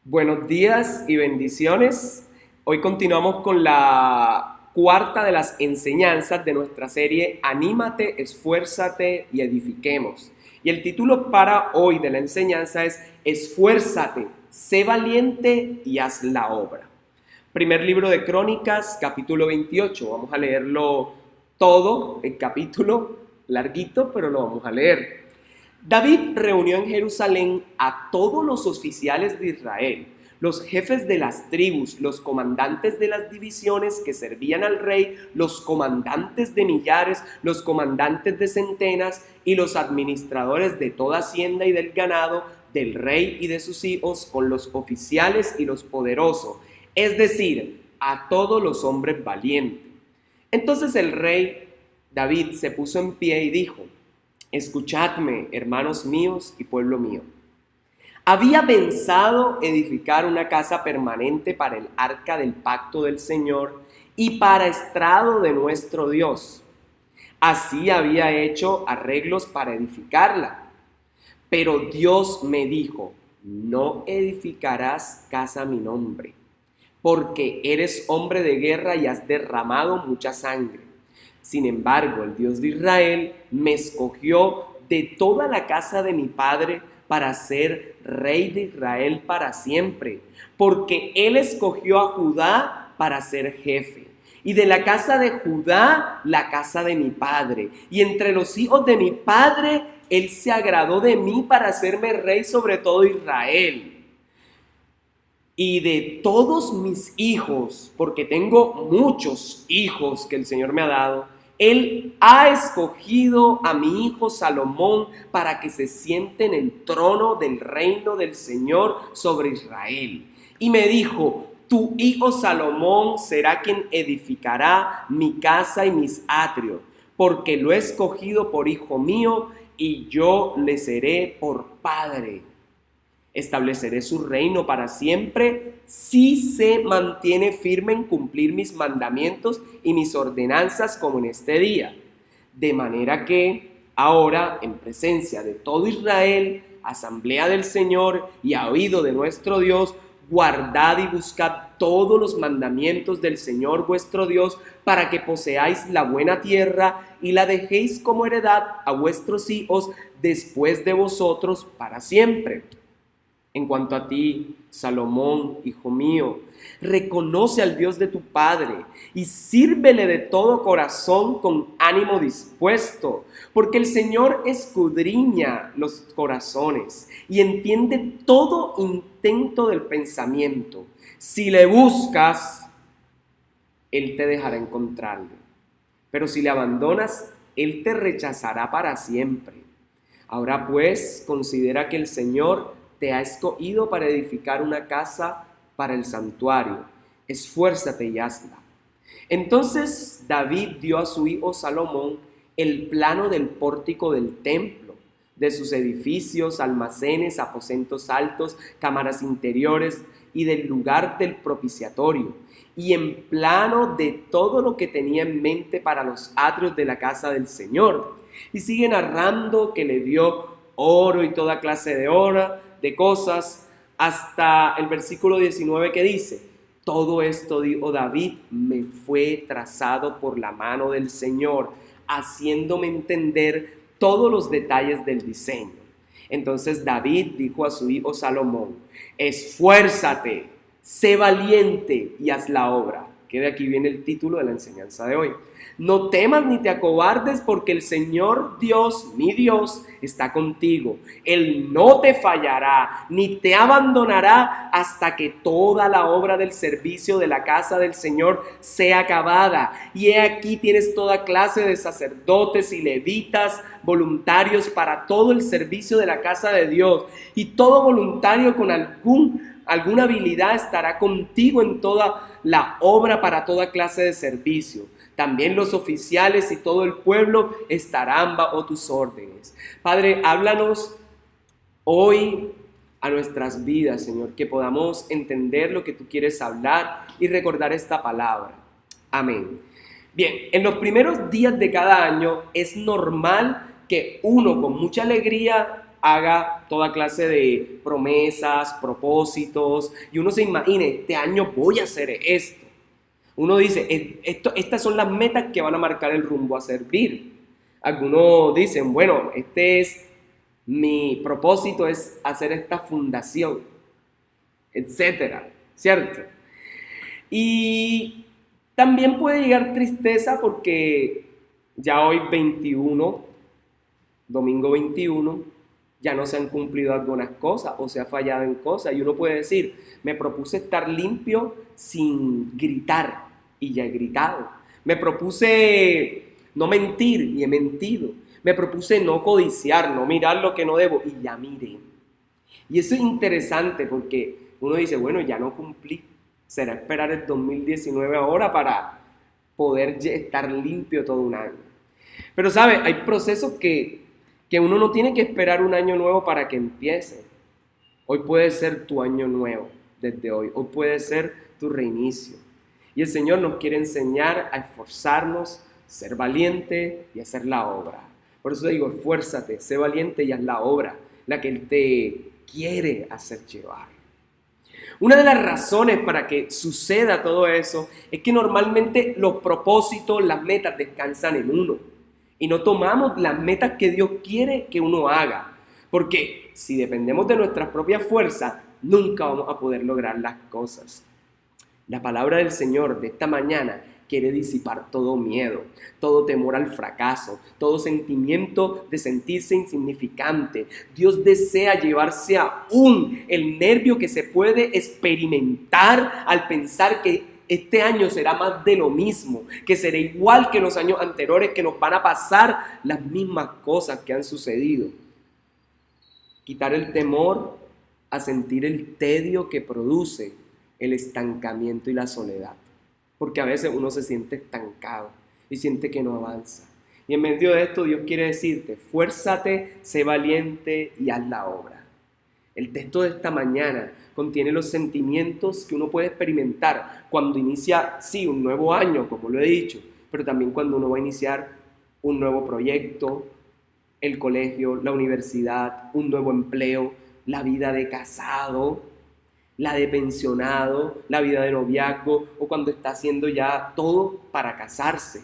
Buenos días y bendiciones. Hoy continuamos con la cuarta de las enseñanzas de nuestra serie Anímate, esfuérzate y edifiquemos. Y el título para hoy de la enseñanza es Esfuérzate, sé valiente y haz la obra. Primer libro de Crónicas, capítulo 28. Vamos a leerlo todo, el capítulo larguito, pero lo vamos a leer. David reunió en Jerusalén a todos los oficiales de Israel, los jefes de las tribus, los comandantes de las divisiones que servían al rey, los comandantes de millares, los comandantes de centenas y los administradores de toda hacienda y del ganado del rey y de sus hijos, con los oficiales y los poderosos, es decir, a todos los hombres valientes. Entonces el rey David se puso en pie y dijo: Escuchadme, hermanos míos y pueblo mío. Había pensado edificar una casa permanente para el arca del pacto del Señor y para estrado de nuestro Dios. Así había hecho arreglos para edificarla. Pero Dios me dijo: no edificarás casa a mi nombre, porque eres hombre de guerra y has derramado mucha sangre. Sin embargo, el Dios de Israel me escogió de toda la casa de mi padre para ser rey de Israel para siempre, porque él escogió a Judá para ser jefe, y de la casa de Judá la casa de mi padre, y entre los hijos de mi padre él se agradó de mí para hacerme rey sobre todo Israel. Y de todos mis hijos, porque tengo muchos hijos que el Señor me ha dado, Él ha escogido a mi hijo Salomón para que se siente en el trono del reino del Señor sobre Israel. Y me dijo: tu hijo Salomón será quien edificará mi casa y mis atrios, porque lo he escogido por hijo mío y yo le seré por padre. Estableceré su reino para siempre si se mantiene firme en cumplir mis mandamientos y mis ordenanzas como en este día. De manera que ahora, en presencia de todo Israel, asamblea del Señor y a oído de nuestro Dios, guardad y buscad todos los mandamientos del Señor vuestro Dios, para que poseáis la buena tierra y la dejéis como heredad a vuestros hijos después de vosotros para siempre. En cuanto a ti, Salomón, hijo mío, reconoce al Dios de tu Padre y sírvele de todo corazón con ánimo dispuesto, porque el Señor escudriña los corazones y entiende todo intento del pensamiento. Si le buscas, Él te dejará encontrarle, pero si le abandonas, Él te rechazará para siempre. Ahora pues, considera que el Señor te ha escogido para edificar una casa para el santuario. Esfuérzate y hazla. Entonces David dio a su hijo Salomón el plano del pórtico del templo, de sus edificios, almacenes, aposentos altos, cámaras interiores y del lugar del propiciatorio, y en plano de todo lo que tenía en mente para los atrios de la casa del Señor. Y sigue narrando que le dio oro y toda clase de cosas, hasta el versículo 19 que dice: todo esto, dijo David, me fue trazado por la mano del Señor, haciéndome entender todos los detalles del diseño. Entonces David dijo a su hijo Salomón: esfuérzate, sé valiente y haz la obra. Que de aquí viene el título de la enseñanza de hoy. No temas ni te acobardes, porque el Señor Dios, mi Dios, está contigo. Él no te fallará, ni te abandonará hasta que toda la obra del servicio de la casa del Señor sea acabada. Y he aquí tienes toda clase de sacerdotes y levitas, voluntarios para todo el servicio de la casa de Dios. Y todo voluntario con alguna habilidad estará contigo en toda la obra para toda clase de servicio. También los oficiales y todo el pueblo estarán bajo tus órdenes. Padre, háblanos hoy a nuestras vidas, Señor, que podamos entender lo que tú quieres hablar y recordar esta palabra. Amén. Bien, en los primeros días de cada año es normal que uno con mucha alegría haga toda clase de promesas, propósitos, y uno se imagina, este año voy a hacer esto. Uno dice, estas son las metas que van a marcar el rumbo a servir. Algunos dicen, bueno, mi propósito es hacer esta fundación, etcétera, ¿cierto? Y también puede llegar tristeza porque ya hoy 21, domingo 21, ya no se han cumplido algunas cosas o se ha fallado en cosas. Y uno puede decir, me propuse estar limpio sin gritar y ya he gritado. Me propuse no mentir y he mentido. Me propuse no codiciar, no mirar lo que no debo y ya miré. Y eso es interesante porque uno dice, bueno, ya no cumplí. Será esperar el 2019 ahora para poder estar limpio todo un año. Pero, ¿sabes? Hay procesos que uno no tiene que esperar un año nuevo para que empiece. Hoy puede ser tu año nuevo, desde hoy. Hoy puede ser tu reinicio. Y el Señor nos quiere enseñar a esforzarnos, ser valiente y hacer la obra. Por eso digo, esfuérzate, sé valiente y haz la obra, la que Él te quiere hacer llevar. Una de las razones para que suceda todo eso es que normalmente los propósitos, las metas descansan en uno y no tomamos las metas que Dios quiere que uno haga, porque si dependemos de nuestras propias fuerzas, nunca vamos a poder lograr las cosas. La palabra del Señor de esta mañana quiere disipar todo miedo, todo temor al fracaso, todo sentimiento de sentirse insignificante. Dios desea llevarse aún el nervio que se puede experimentar al pensar que este año será más de lo mismo, que será igual que los años anteriores, que nos van a pasar las mismas cosas que han sucedido. Quitar el temor a sentir el tedio que produce el estancamiento y la soledad. Porque a veces uno se siente estancado y siente que no avanza. Y en medio de esto Dios quiere decirte, esfuérzate, sé valiente y haz la obra. El texto de esta mañana contiene los sentimientos que uno puede experimentar cuando inicia, sí, un nuevo año, como lo he dicho, pero también cuando uno va a iniciar un nuevo proyecto, el colegio, la universidad, un nuevo empleo, la vida de casado, la de pensionado, la vida de noviazgo o cuando está haciendo ya todo para casarse,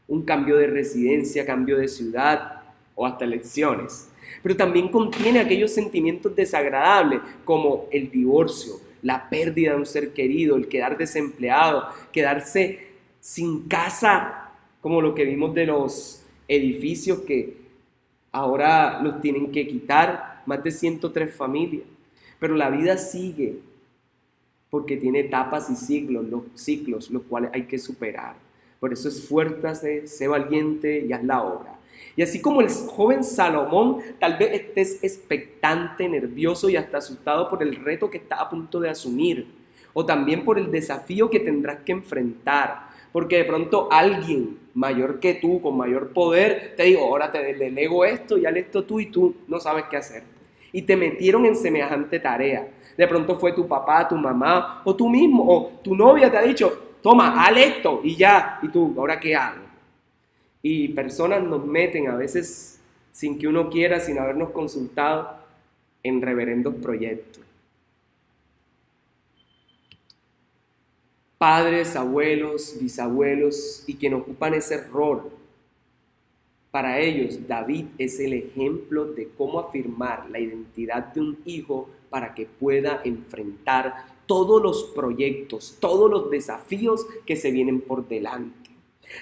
un cambio de residencia, cambio de ciudad o hasta elecciones. Pero también contiene aquellos sentimientos desagradables como el divorcio, la pérdida de un ser querido, el quedar desempleado, quedarse sin casa, como lo que vimos de los edificios que ahora los tienen que quitar, más de 103 familias. Pero la vida sigue porque tiene etapas y ciclos los cuales hay que superar. Por eso esfuérzate, sé valiente y haz la obra. Y así como el joven Salomón, tal vez estés expectante, nervioso y hasta asustado por el reto que estás a punto de asumir, o también por el desafío que tendrás que enfrentar, porque de pronto alguien mayor que tú, con mayor poder, te dijo, ahora te delego esto y haz esto tú, y tú no sabes qué hacer. Y te metieron en semejante tarea. De pronto fue tu papá, tu mamá, o tú mismo, o tu novia te ha dicho, toma, haz esto y ya, y tú, ¿ahora qué hago? Y personas nos meten a veces sin que uno quiera, sin habernos consultado, en reverendos proyectos. Padres, abuelos, bisabuelos y quienes ocupan ese rol. Para ellos, David es el ejemplo de cómo afirmar la identidad de un hijo para que pueda enfrentar todos los proyectos, todos los desafíos que se vienen por delante.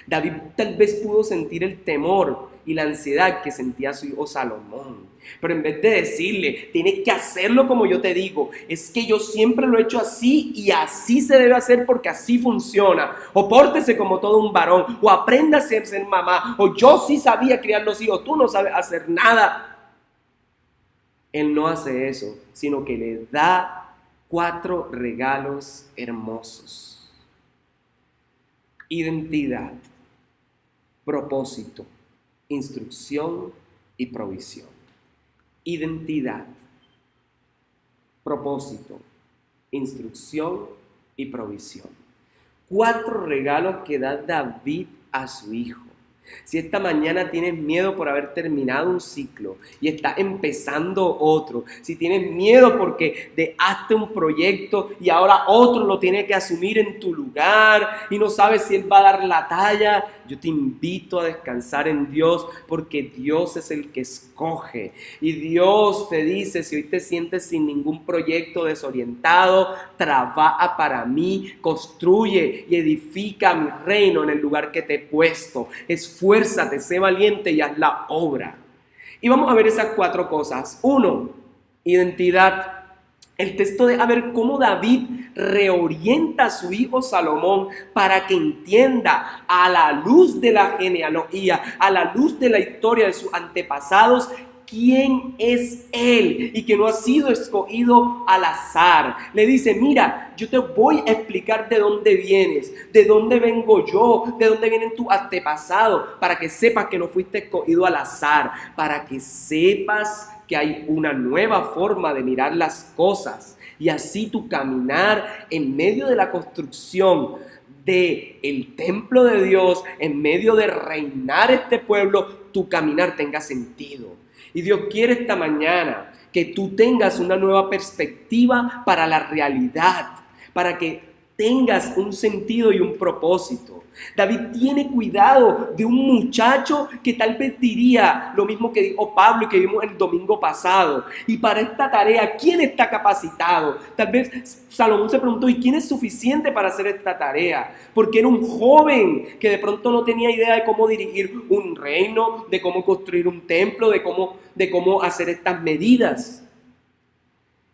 David tal vez pudo sentir el temor y la ansiedad que sentía su hijo Salomón, pero en vez de decirle, tienes que hacerlo como yo te digo, es que yo siempre lo he hecho así y así se debe hacer porque así funciona, o pórtese como todo un varón, o aprenda a ser mamá, o yo sí sabía criar los hijos, tú no sabes hacer nada. Él no hace eso, sino que le da 4 regalos hermosos. Identidad, propósito, instrucción y provisión. Identidad, propósito, instrucción y provisión. 4 regalos que da David a su hijo. Si esta mañana tienes miedo por haber terminado un ciclo y estás empezando otro, si tienes miedo porque dejaste un proyecto y ahora otro lo tiene que asumir en tu lugar y no sabes si Él va a dar la talla, yo te invito a descansar en Dios, porque Dios es el que escoge. Y Dios te dice, si hoy te sientes sin ningún proyecto, desorientado, trabaja para mí, construye y edifica mi reino en el lugar que te he puesto. Esfuérzate, sé valiente y haz la obra. Y vamos a ver esas 4 cosas. 1, identidad. El texto deja ver cómo David reorienta a su hijo Salomón para que entienda, a la luz de la genealogía, a la luz de la historia de sus antepasados, quién es él y que no ha sido escogido al azar. Le dice, mira, yo te voy a explicar de dónde vienes, de dónde vengo yo, de dónde vienen tus antepasados, para que sepas que no fuiste escogido al azar, para que sepas que hay una nueva forma de mirar las cosas y así tu caminar en medio de la construcción del templo de Dios, en medio de reinar este pueblo, tu caminar tenga sentido. Y Dios quiere esta mañana que tú tengas una nueva perspectiva para la realidad, para que tengas un sentido y un propósito. David tiene cuidado de un muchacho que tal vez diría lo mismo que dijo Pablo y que vimos el domingo pasado. Y para esta tarea, ¿quién está capacitado? Tal vez Salomón se preguntó, ¿y quién es suficiente para hacer esta tarea? Porque era un joven que de pronto no tenía idea de cómo dirigir un reino, de cómo construir un templo, de cómo hacer estas medidas.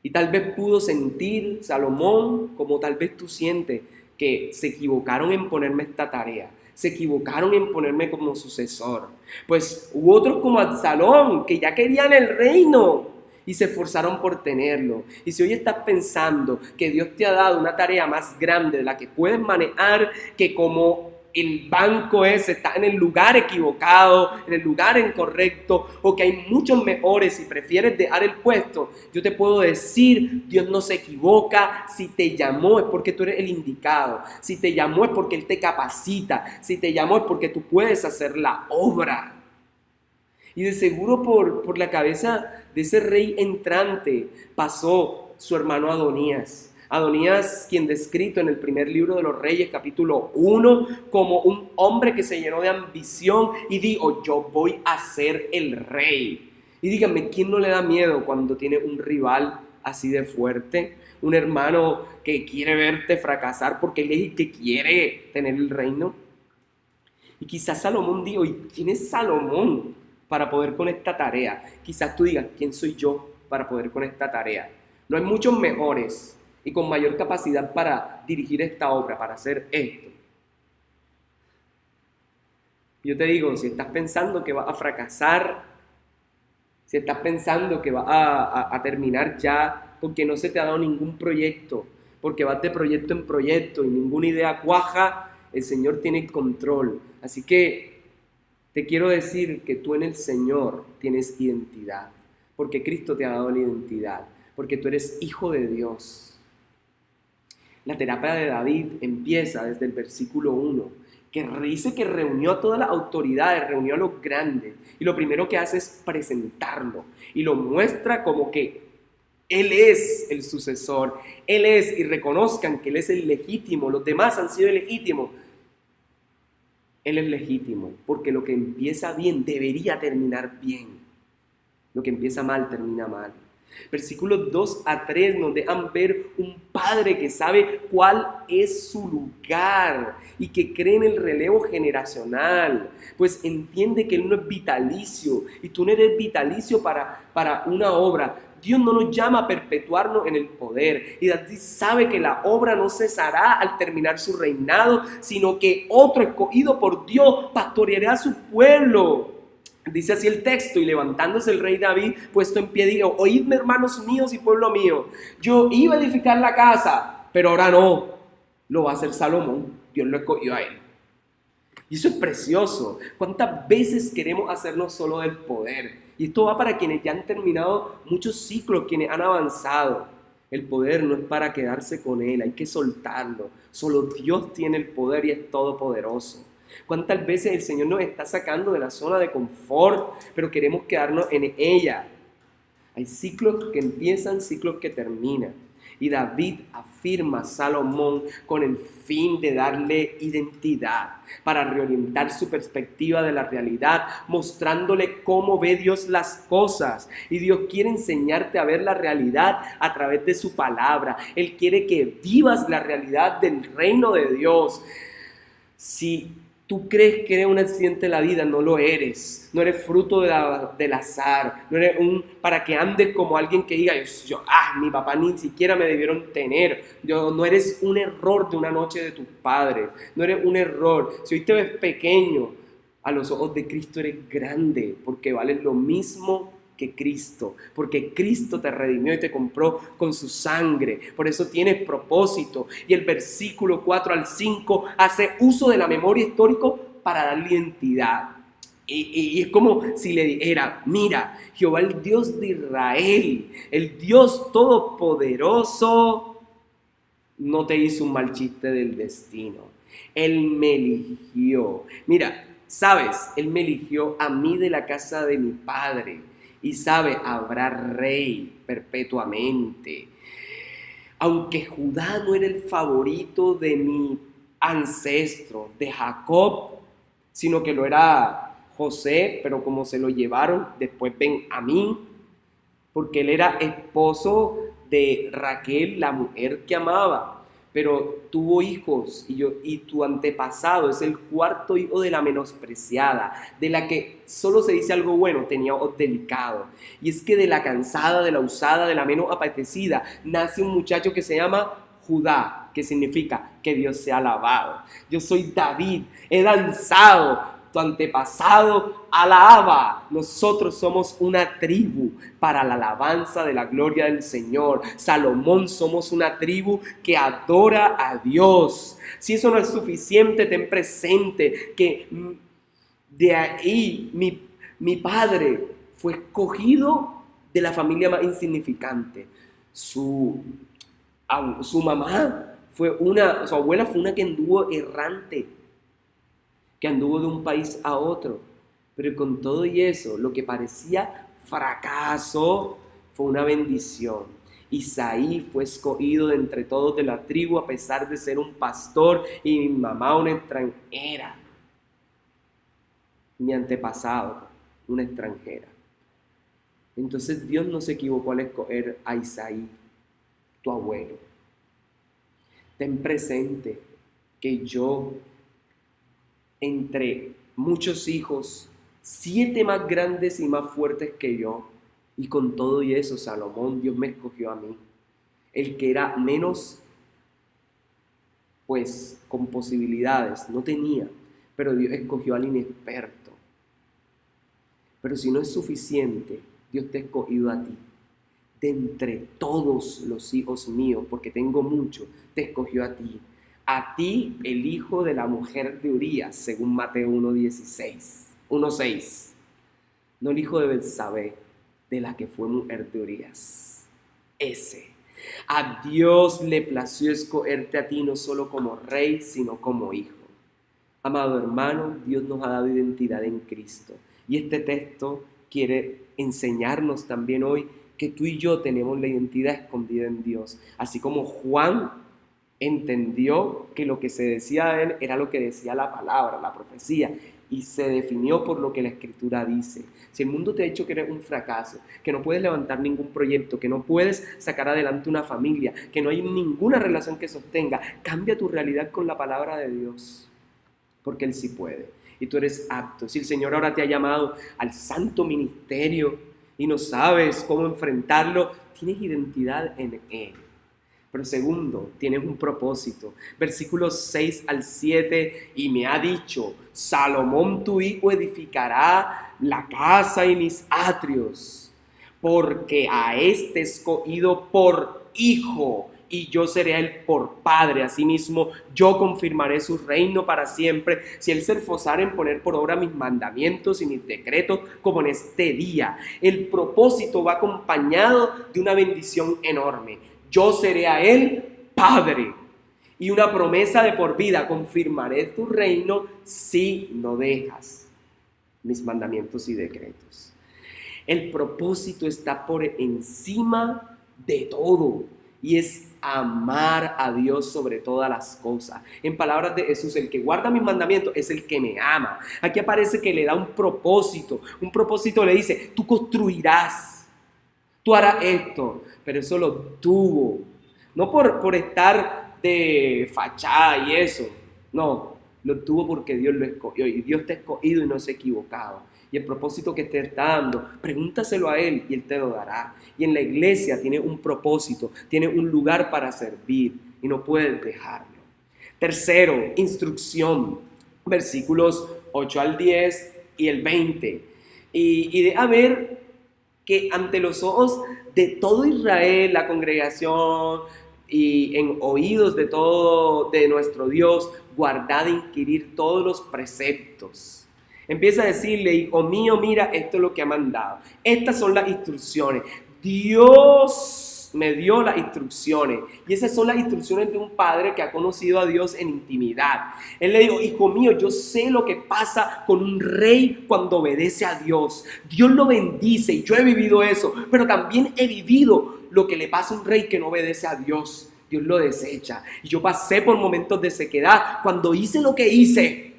Y tal vez pudo sentir Salomón, como tal vez tú sientes, que se equivocaron en ponerme esta tarea, se equivocaron en ponerme como sucesor. Pues hubo otros como Absalón, que ya querían el reino y se esforzaron por tenerlo. Y si hoy estás pensando que Dios te ha dado una tarea más grande de la que puedes manejar, que como el banco ese está en el lugar equivocado, en el lugar incorrecto, o que hay muchos mejores y prefieres dejar el puesto, yo te puedo decir, Dios no se equivoca. Si te llamó es porque tú eres el indicado, si te llamó es porque Él te capacita, si te llamó es porque tú puedes hacer la obra. Y de seguro por la cabeza de ese rey entrante pasó su hermano Adonías. Adonías, quien descrito en el primer libro de los Reyes, capítulo 1, como un hombre que se llenó de ambición y dijo, yo voy a ser el rey. Y díganme, ¿quién no le da miedo cuando tiene un rival así de fuerte? Un hermano que quiere verte fracasar porque él es el que quiere tener el reino. Y quizás Salomón dijo, ¿y quién es Salomón para poder con esta tarea? Quizás tú digas, ¿quién soy yo para poder con esta tarea? No hay muchos mejores y con mayor capacidad para dirigir esta obra, para hacer esto. Yo te digo, si estás pensando que vas a fracasar, si estás pensando que vas a terminar ya porque no se te ha dado ningún proyecto, porque vas de proyecto en proyecto y ninguna idea cuaja, el Señor tiene el control. Así que te quiero decir que tú en el Señor tienes identidad, porque Cristo te ha dado la identidad, porque tú eres hijo de Dios. La terapia de David empieza desde el versículo 1, que dice que reunió a todas las autoridades, reunió a los grandes, y lo primero que hace es presentarlo, y lo muestra como que Él es el sucesor, Él es, y reconozcan que Él es el legítimo, los demás han sido legítimos. Él es legítimo, porque lo que empieza bien debería terminar bien, lo que empieza mal termina mal. Versículos 2 a 3 nos dejan ver un padre que sabe cuál es su lugar y que cree en el relevo generacional, pues entiende que Él no es vitalicio y tú no eres vitalicio para una obra. Dios no nos llama a perpetuarnos en el poder, y David sabe que la obra no cesará al terminar su reinado, sino que otro escogido por Dios pastoreará a su pueblo. Dice así el texto, y levantándose el rey David, puesto en pie, dijo, oídme, hermanos míos y pueblo mío, yo iba a edificar la casa, pero ahora no, lo va a hacer Salomón, Dios lo escogió a él. Y eso es precioso. ¿Cuántas veces queremos hacernos solo del poder? Y esto va para quienes ya han terminado muchos ciclos, quienes han avanzado. El poder no es para quedarse con él, hay que soltarlo. Solo Dios tiene el poder y es todopoderoso. ¿Cuántas veces el Señor nos está sacando de la zona de confort, pero queremos quedarnos en ella? Hay ciclos que empiezan, ciclos que terminan. Y David afirma a Salomón con el fin de darle identidad, para reorientar su perspectiva de la realidad, mostrándole cómo ve Dios las cosas. Y Dios quiere enseñarte a ver la realidad a través de su palabra. Él quiere que vivas la realidad del reino de Dios. Si tú crees que eres un accidente de la vida, no lo eres. No eres fruto del azar. No eres para que andes como alguien que diga, mi papá ni siquiera me debieron tener. No eres un error de una noche de tus padres. No eres un error. Si hoy te ves pequeño, a los ojos de Cristo eres grande, porque vales lo mismo que Cristo, porque Cristo te redimió y te compró con su sangre. Por eso tienes propósito. Y el versículo 4 al 5 hace uso de la memoria histórica para darle identidad. Y es como si le dijera, mira, Jehová el Dios de Israel, el Dios todopoderoso, no te hizo un mal chiste del destino. Él me eligió. Mira, sabes, Él me eligió a mí de la casa de mi padre. Y sabe, habrá rey perpetuamente. Aunque Judá no era el favorito de mi ancestro, de Jacob, sino que lo era José, pero como se lo llevaron después Benjamín, porque él era esposo de Raquel, la mujer que amaba. Pero tuvo hijos y tu antepasado es el cuarto hijo de la menospreciada, de la que solo se dice algo bueno, tenía ojos delicados. Y es que de la cansada, de la usada, de la menos apetecida, nace un muchacho que se llama Judá, que significa que Dios sea alabado. Yo soy David, he danzado. Tu antepasado alaba. Nosotros somos una tribu para la alabanza de la gloria del Señor. Salomón, somos una tribu que adora a Dios. Si eso no es suficiente, ten presente que de ahí mi padre fue escogido de la familia más insignificante. Su mamá su abuela fue una que anduvo errante, que anduvo de un país a otro, pero con todo y eso, lo que parecía fracaso fue una bendición. Isaí fue escogido de entre todos de la tribu a pesar de ser un pastor y mi mamá una extranjera. Mi antepasado, una extranjera. Entonces Dios no se equivocó al escoger a Isaí, tu abuelo. Ten presente que yo, entre muchos hijos, 7 más grandes y más fuertes que yo, y con todo y eso, Salomón, Dios me escogió a mí, el que era menos, pues, con posibilidades, no tenía, pero Dios escogió al inexperto. Pero si no es suficiente, Dios te ha escogido a ti. De entre todos los hijos míos, porque tengo mucho, te escogió a ti. A ti, el hijo de la mujer de Urías, según Mateo 1:6. No el hijo de Betsabé, de la que fue mujer de Urías. Ese. A Dios le plació escogerte a ti no solo como rey, sino como hijo. Amado hermano, Dios nos ha dado identidad en Cristo. Y este texto quiere enseñarnos también hoy que tú y yo tenemos la identidad escondida en Dios. Así como Juan entendió que lo que se decía de él era lo que decía la palabra, la profecía, y se definió por lo que la Escritura dice. Si el mundo te ha dicho que eres un fracaso, que no puedes levantar ningún proyecto, que no puedes sacar adelante una familia, que no hay ninguna relación que sostenga, cambia tu realidad con la palabra de Dios, porque Él sí puede y tú eres apto. Si el Señor ahora te ha llamado al santo ministerio y no sabes cómo enfrentarlo, tienes identidad en Él. Pero segundo, tienes un propósito. Versículos 6 al 7, y me ha dicho, Salomón tu hijo edificará la casa y mis atrios, porque a este escogido por hijo, y yo seré a él por padre. Asimismo, yo confirmaré su reino para siempre, si él se esforzara en poner por obra mis mandamientos y mis decretos, como en este día. El propósito va acompañado de una bendición enorme. Yo seré a él padre. y una promesa de por vida: confirmaré tu reino si no dejas mis mandamientos y decretos. El propósito está por encima de todo y es amar a Dios sobre todas las cosas. En palabras de Jesús, el que guarda mis mandamientos es el que me ama. Aquí aparece que le da un propósito. Un propósito le dice: tú construirás, tú harás esto. Pero eso lo tuvo, no por estar de fachada y eso. No, lo tuvo porque Dios lo escogió y Dios te ha escogido y no se ha equivocado. Y el propósito que te está dando, pregúntaselo a Él y Él te lo dará. Y en la iglesia tiene un propósito, tiene un lugar para servir y no puedes dejarlo. Tercero, instrucción, versículos 8 al 10 y el 20. Y deja ver que ante los ojos de todo Israel, la congregación, y en oídos de todo, de nuestro Dios, guardad e inquirir todos los preceptos. Empieza a decirle: hijo mío, mira, esto es lo que ha mandado. Estas son las instrucciones. Dios me dio las instrucciones. Y esas son las instrucciones de un padre que ha conocido a Dios en intimidad. Él le dijo: hijo mío, yo sé lo que pasa con un rey cuando obedece a Dios. Dios lo bendice y yo he vivido eso. Pero también he vivido lo que le pasa a un rey que no obedece a Dios. Dios lo desecha. Y yo pasé por momentos de sequedad cuando hice lo que hice.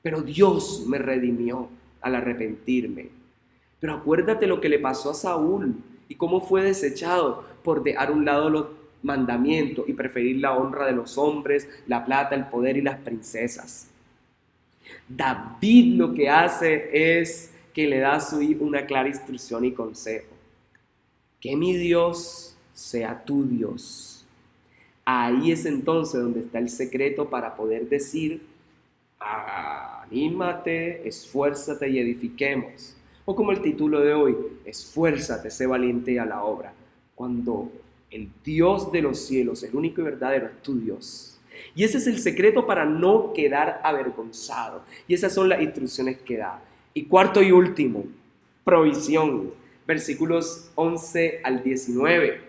Pero Dios me redimió al arrepentirme. Pero acuérdate lo que le pasó a Saúl y cómo fue desechado por dejar a un lado los mandamientos y preferir la honra de los hombres, la plata, el poder y las princesas. David lo que hace es que le da a su hijo una clara instrucción y consejo. Que mi Dios sea tu Dios. Ahí es entonces donde está el secreto para poder decir: anímate, esfuérzate y edifiquemos. O como el título de hoy: esfuérzate, sé valiente a la obra. Cuando el Dios de los cielos, el único y verdadero, es tu Dios. Y ese es el secreto para no quedar avergonzado. Y esas son las instrucciones que da. Y cuarto y último, provisión. Versículos 11 al 19.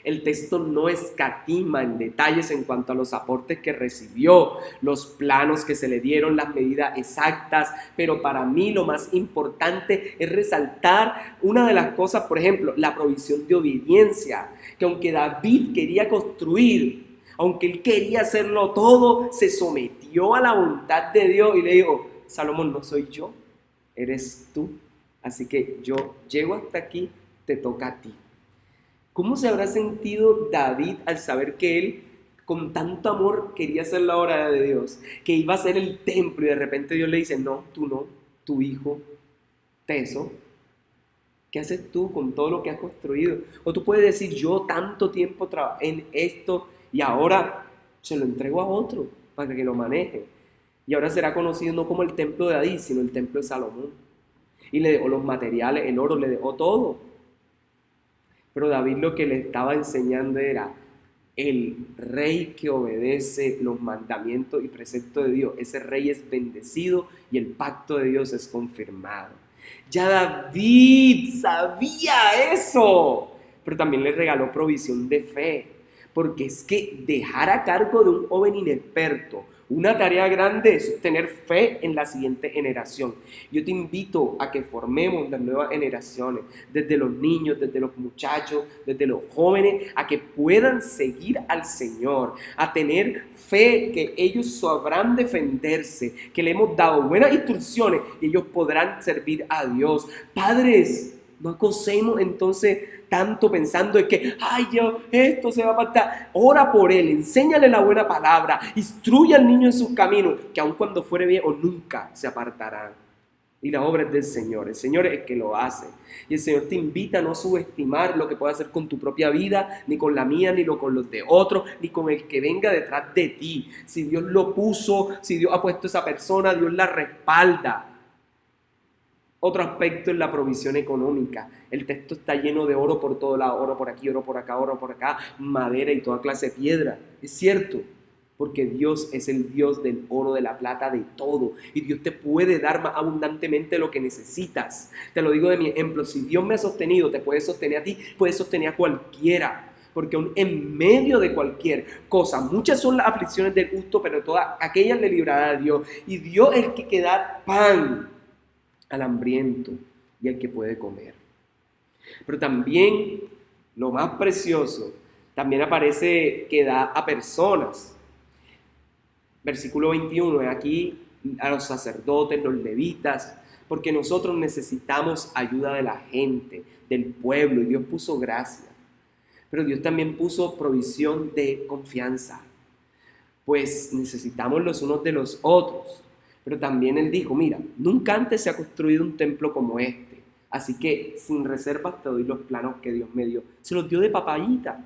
El texto no escatima en detalles en cuanto a los aportes que recibió, los planos que se le dieron, las medidas exactas, pero para mí lo más importante es resaltar una de las cosas, por ejemplo, la provisión de obediencia, que aunque David quería construir, aunque él quería hacerlo todo, se sometió a la voluntad de Dios y le dijo: Salomón, no soy yo, eres tú, así que yo llego hasta aquí, te toca a ti. ¿Cómo se habrá sentido David al saber que él con tanto amor quería hacer la obra de Dios, que iba a ser el templo, y de repente Dios le dice: no, tu hijo, teso, ¿qué haces tú con todo lo que has construido? O tú puedes decir: yo tanto tiempo trabajé en esto y ahora se lo entrego a otro para que lo maneje. Y ahora será conocido no como el templo de David, sino el templo de Salomón. Y le dejó los materiales, el oro, le dejó todo. Pero David lo que le estaba enseñando era: el rey que obedece los mandamientos y preceptos de Dios, ese rey es bendecido y el pacto de Dios es confirmado. Ya David sabía eso, pero también le regaló provisión de fe, porque es que dejar a cargo de un joven inexperto una tarea grande es tener fe en la siguiente generación. Yo te invito a que formemos las nuevas generaciones, desde los niños, desde los muchachos, desde los jóvenes, a que puedan seguir al Señor, a tener fe que ellos sabrán defenderse, que le hemos dado buenas instrucciones y ellos podrán servir a Dios. Padres, no acosemos entonces tanto pensando en que, esto se va a matar. Ora por él, enséñale la buena palabra, instruye al niño en sus caminos, que aun cuando fuere viejo nunca se apartarán. Y la obra es del Señor, el Señor es el que lo hace. Y el Señor te invita a no subestimar lo que puedes hacer con tu propia vida, ni con la mía, ni con los de otros, ni con el que venga detrás de ti. Si Dios lo puso, si Dios ha puesto a esa persona, Dios la respalda. Otro aspecto es la provisión económica. El texto está lleno de oro por todos lados, oro por aquí, oro por acá, madera y toda clase de piedra. Es cierto, porque Dios es el Dios del oro, de la plata, de todo. Y Dios te puede dar más abundantemente lo que necesitas. Te lo digo de mi ejemplo: si Dios me ha sostenido, te puede sostener a ti, puede sostener a cualquiera. porque aún en medio de cualquier cosa, muchas son las aflicciones del justo, pero todas aquellas le librará Dios. Y Dios es el que da pan al hambriento y al que puede comer. Pero también, lo más precioso, también aparece que da a personas. Versículo 21, aquí a los sacerdotes, los levitas, porque nosotros necesitamos ayuda de la gente, del pueblo, y Dios puso gracia. Pero Dios también puso provisión de confianza, pues necesitamos los unos de los otros. Pero también Él dijo, mira, nunca antes se ha construido un templo como este, así que sin reservas te doy los planos que Dios me dio. Se los dio de papayita.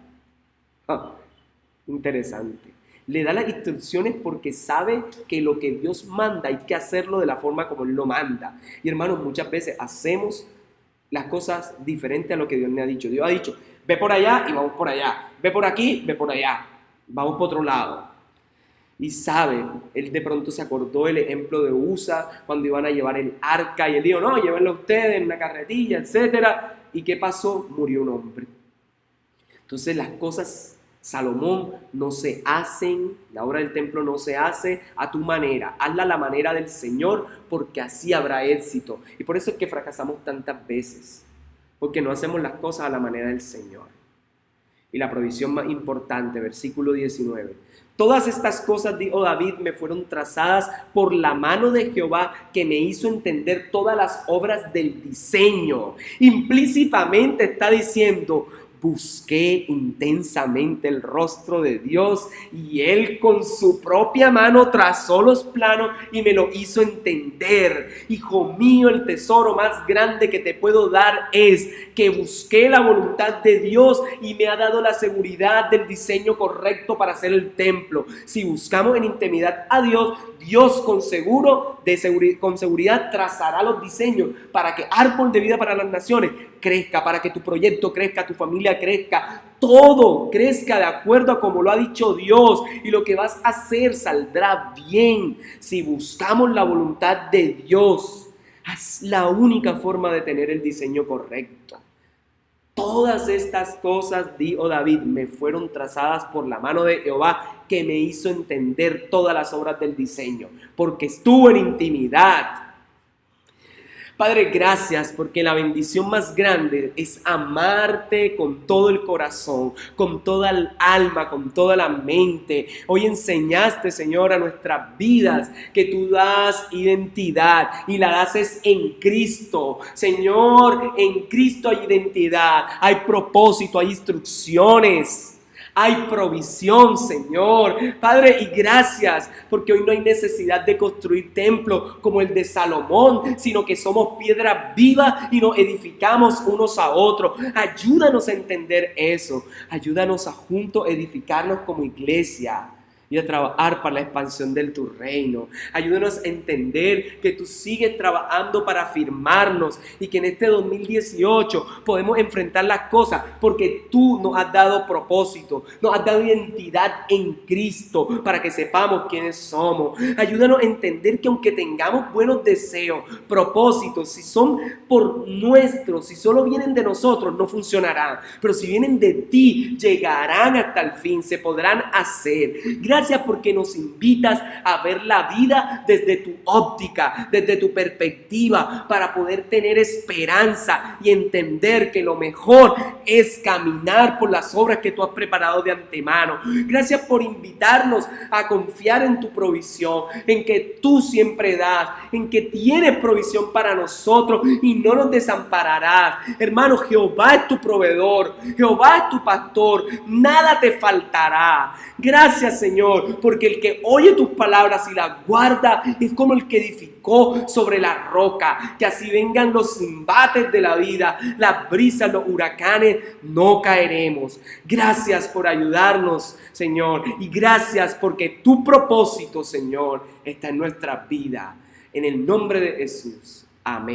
Interesante. Le da las instrucciones porque sabe que lo que Dios manda hay que hacerlo de la forma como Él lo manda. Y hermanos, muchas veces hacemos las cosas diferentes a lo que Dios me ha dicho. Dios ha dicho, ve por allá y vamos por allá. Ve por aquí, ve por allá. Vamos por otro lado. Y sabe, Él de pronto se acordó el ejemplo de Usa cuando iban a llevar el arca. Y Él dijo, no, llévenlo ustedes en una carretilla, etc. ¿Y qué pasó? Murió un hombre. Entonces las cosas, Salomón, no se hacen, la obra del templo no se hace a tu manera, hazla a la manera del Señor, porque así habrá éxito. Y por eso es que fracasamos tantas veces, porque no hacemos las cosas a la manera del Señor. Y la provisión más importante, versículo 19. Todas estas cosas, dijo David, me fueron trazadas por la mano de Jehová, que me hizo entender todas las obras del diseño. Implícitamente está diciendo, busqué intensamente el rostro de Dios y Él con su propia mano trazó los planos y me lo hizo entender. Hijo mío, el tesoro más grande que te puedo dar es que busqué la voluntad de Dios y me ha dado la seguridad del diseño correcto para hacer el templo. Si buscamos en intimidad a Dios, Dios con seguridad trazará los diseños para que árbol de vida para las naciones crezca, para que tu proyecto crezca, tu familia crezca, todo crezca de acuerdo a como lo ha dicho Dios, y lo que vas a hacer saldrá bien. Si buscamos la voluntad de Dios, es la única forma de tener el diseño correcto. Todas estas cosas, dijo David, me fueron trazadas por la mano de Jehová, que me hizo entender todas las obras del diseño, porque estuvo en intimidad. Padre, gracias porque la bendición más grande es amarte con todo el corazón, con toda el alma, con toda la mente. Hoy enseñaste, Señor, a nuestras vidas que tú das identidad y la das en Cristo. Señor, en Cristo hay identidad, hay propósito, hay instrucciones. Hay provisión, Señor. Padre, y gracias porque hoy no hay necesidad de construir templos como el de Salomón, sino que somos piedras vivas y nos edificamos unos a otros. Ayúdanos a entender eso. Ayúdanos a juntos edificarnos como iglesia y a trabajar para la expansión de tu reino. Ayúdanos a entender que tú sigues trabajando para afirmarnos y que en este 2018 podemos enfrentar las cosas porque tú nos has dado propósito, nos has dado identidad en Cristo para que sepamos quiénes somos. Ayúdanos a entender que aunque tengamos buenos deseos, propósitos, si son por nuestros, si solo vienen de nosotros, no funcionarán. Pero si vienen de ti, llegarán hasta el fin, se podrán hacer. Gracias porque nos invitas a ver la vida desde tu óptica, desde tu perspectiva, para poder tener esperanza y entender que lo mejor es caminar por las obras que tú has preparado de antemano. Gracias por invitarnos a confiar en tu provisión, en que tú siempre das, en que tienes provisión para nosotros y no nos desampararás. Hermano, Jehová es tu proveedor, Jehová es tu pastor, nada te faltará. Gracias, Señor, porque el que oye tus palabras y las guarda es como el que edificó sobre la roca. Que así vengan los embates de la vida, las brisas, los huracanes, no caeremos. Gracias por ayudarnos, Señor, y gracias porque tu propósito, Señor, está en nuestra vida. En el nombre de Jesús. Amén.